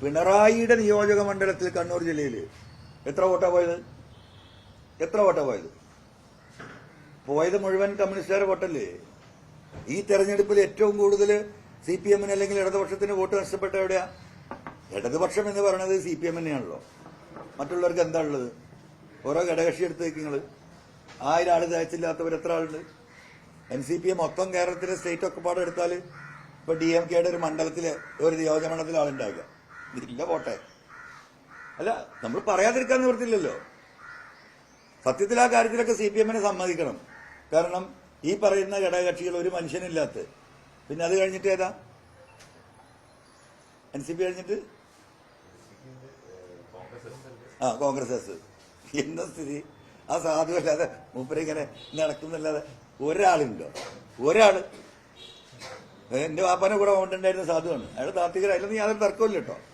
പിണറായിയുടെ നിയോജക മണ്ഡലത്തിൽ കണ്ണൂർ ജില്ലയിൽ എത്ര വോട്ടാ പോയത്? പോയത് മുഴുവൻ കമ്മ്യൂണിസ്റ്റുകാരുടെ വോട്ടല്ലേ? ഈ തെരഞ്ഞെടുപ്പിൽ ഏറ്റവും കൂടുതൽ CPM അല്ലെങ്കിൽ ഇടതുപക്ഷത്തിന് വോട്ട് നഷ്ടപ്പെട്ട എവിടെയാ? ഇടതുപക്ഷം എന്ന് പറയുന്നത് CPM തന്നെയാണല്ലോ. മറ്റുള്ളവർക്ക് എന്താ ഉള്ളത്? ഓരോ ഘടകകക്ഷി എടുത്ത് വെക്കുന്നത് 1000 ആള് തയ്ച്ചില്ലാത്തവർ എത്ര ആളുണ്ട്? NCP മൊത്തം കേരളത്തിലെ സ്റ്റേറ്റ് ഒക്കെ പാടെ എടുത്താൽ ഇപ്പൊ DMKയുടെ ഒരു മണ്ഡലത്തിലെ ഒരു നിയോജക മണ്ഡലത്തിൽ ആളുണ്ടാകുക ഇല്ല പോട്ടെ. അല്ല, നമ്മൾ പറയാതിരിക്കാൻ നിവൃത്തില്ലല്ലോ. സത്യത്തിൽ ആ കാര്യത്തിലൊക്കെ CPM സമ്മതിക്കണം. കാരണം ഈ പറയുന്ന ഘടകകക്ഷികൾ ഒരു മനുഷ്യനില്ലാത്ത, പിന്നെ അത് കഴിഞ്ഞിട്ട് ഏതാ? NCP കഴിഞ്ഞിട്ട് കോൺഗ്രസ്. എന്താ സ്ഥിതി? ആ സാധുവല്ലാതെ മൂപ്പരിങ്ങനെ നടക്കുന്നില്ലാതെ ഒരാളുണ്ടോ? ഒരാള് എന്റെ വാപ്പാനെ കൂടെ കൊണ്ടുണ്ടായിരുന്ന സാധുവാണ്. അയാൾ താത്വികര, അതിലൊന്നും യാതൊരു തർക്കമില്ല കേട്ടോ.